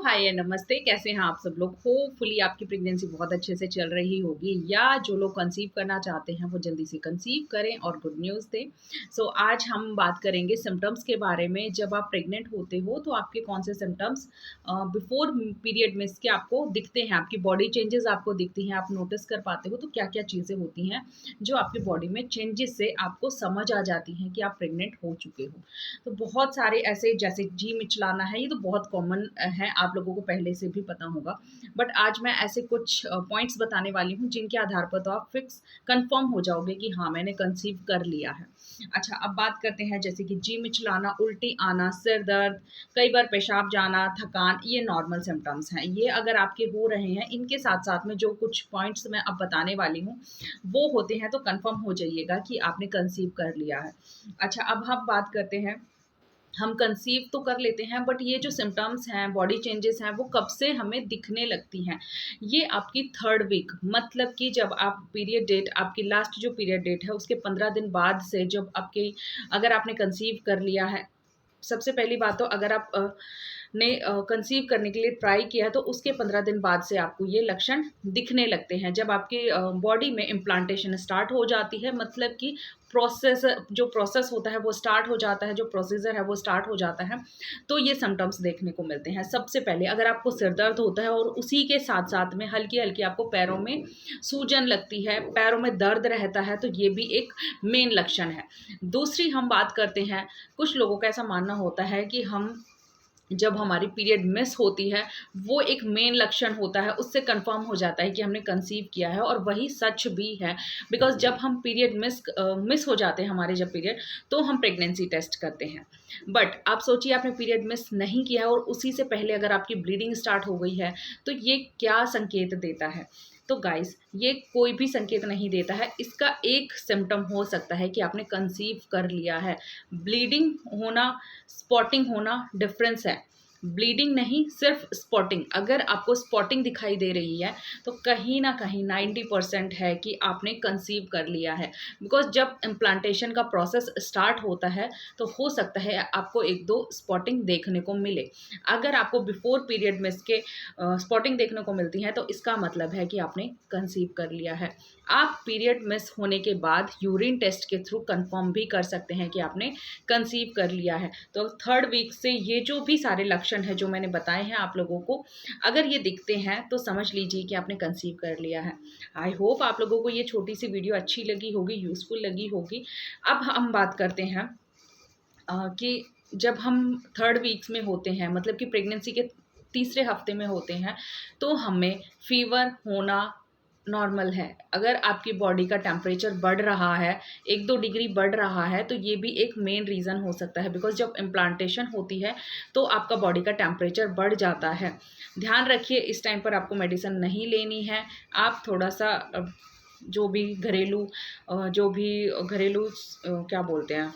हाय नमस्ते, कैसे हैं आप सब लोग। होपफुली आपकी प्रेगनेंसी बहुत अच्छे से चल रही होगी, या जो लोग कंसीव करना चाहते हैं वो जल्दी से कंसीव करें और गुड न्यूज़ दें। आज हम बात करेंगे सिम्टम्स के बारे में। जब आप प्रेग्नेंट होते हो तो आपके कौन से सिम्टम्स बिफोर पीरियड में इसके आपको दिखते हैं, आपकी बॉडी चेंजेस आपको दिखती हैं, आप नोटिस कर पाते हो। तो क्या क्या चीज़ें होती हैं जो आपकी बॉडी में चेंजेस से आपको समझ आ जाती हैं कि आप प्रेग्नेंट हो चुके हो। तो बहुत सारे ऐसे, जैसे जी मिचलाना है, ये तो बहुत कॉमन है, आप लोगों को पहले से भी पता होगा। बट आज मैं ऐसे कुछ पॉइंट्स बताने वाली हूँ जिनके आधार पर तो आप फिक्स कंफर्म हो जाओगे कि हाँ, मैंने कंसीव कर लिया है। अच्छा, अब बात करते हैं जैसे कि जी मिचलाना, उल्टी आना, सिर दर्द, कई बार पेशाब जाना, थकान, ये नॉर्मल सिम्टम्स हैं। ये अगर आपके हो रहे हैं, इनके साथ साथ में जो कुछ पॉइंट्स मैं अब बताने वाली हूँ वो होते हैं, तो कंफर्म हो जाइएगा कि आपने कंसीव कर लिया है। अच्छा, अब हम बात करते हैं, हम कंसीव तो कर लेते हैं, बट ये जो सिम्टम्स हैं, बॉडी चेंजेस हैं, वो कब से हमें दिखने लगती हैं। ये आपकी थर्ड वीक, मतलब कि जब आप पीरियड डेट, आपकी लास्ट जो पीरियड डेट है उसके 15 दिन बाद से, जब आपकी, अगर आपने कंसीव कर लिया है। सबसे पहली बात तो, अगर आप ने कंसीव करने के लिए ट्राई किया है तो उसके 15 दिन बाद से आपको ये लक्षण दिखने लगते हैं। जब आपके बॉडी में इम्प्लांटेशन स्टार्ट हो जाती है, मतलब कि जो प्रोसेस होता है वो स्टार्ट हो जाता है, जो प्रोसीजर है वो स्टार्ट हो जाता है, तो ये सिम्टम्स देखने को मिलते हैं। सबसे पहले अगर आपको सिर दर्द होता है और उसी के साथ साथ में हल्की हल्की आपको पैरों में सूजन लगती है, पैरों में दर्द रहता है, तो ये भी एक मेन लक्षण है। दूसरी हम बात करते हैं, कुछ लोगों का ऐसा मानना होता है कि हम, जब हमारी पीरियड मिस होती है, वो एक मेन लक्षण होता है, उससे कंफर्म हो जाता है कि हमने कंसीव किया है, और वही सच भी है। बिकॉज जब हम पीरियड मिस हो जाते हैं, हमारे जब पीरियड, तो हम प्रेगनेंसी टेस्ट करते हैं। बट आप सोचिए, आपने पीरियड मिस नहीं किया है और उसी से पहले अगर आपकी ब्लीडिंग स्टार्ट हो गई है, तो ये क्या संकेत देता है। तो गाइस, ये कोई भी संकेत नहीं देता है। इसका एक सिम्टम हो सकता है कि आपने कंसीव कर लिया है। ब्लीडिंग होना, स्पॉटिंग होना डिफरेंस है। ब्लीडिंग नहीं, सिर्फ स्पॉटिंग। अगर आपको स्पॉटिंग दिखाई दे रही है तो कहीं ना कहीं 90% है कि आपने कंसीव कर लिया है। बिकॉज जब इम्प्लांटेशन का प्रोसेस स्टार्ट होता है तो हो सकता है आपको एक दो स्पॉटिंग देखने को मिले। अगर आपको बिफोर पीरियड में इसके स्पॉटिंग देखने को मिलती है तो इसका मतलब है कि आपने कंसीव कर लिया है। आप पीरियड मिस होने के बाद यूरिन टेस्ट के थ्रू कंफर्म भी कर सकते हैं कि आपने कंसीव कर लिया है। तो थर्ड वीक से ये जो भी सारे लक्षण हैं जो मैंने बताए हैं आप लोगों को, अगर ये दिखते हैं तो समझ लीजिए कि आपने कंसीव कर लिया है। आई होप आप लोगों को ये छोटी सी वीडियो अच्छी लगी होगी, यूज़फुल लगी होगी। अब हम बात करते हैं कि जब हम थर्ड वीक्स में होते हैं, मतलब कि प्रेगनेंसी के तीसरे हफ्ते में होते हैं, तो हमें फीवर होना नॉर्मल है। अगर आपकी बॉडी का टेम्परेचर बढ़ रहा है, 1-2 डिग्री बढ़ रहा है, तो ये भी एक मेन रीज़न हो सकता है। बिकॉज जब इम्प्लांटेशन होती है तो आपका बॉडी का टेम्परेचर बढ़ जाता है। ध्यान रखिए, इस टाइम पर आपको मेडिसिन नहीं लेनी है। आप थोड़ा सा जो भी घरेलू क्या बोलते हैं,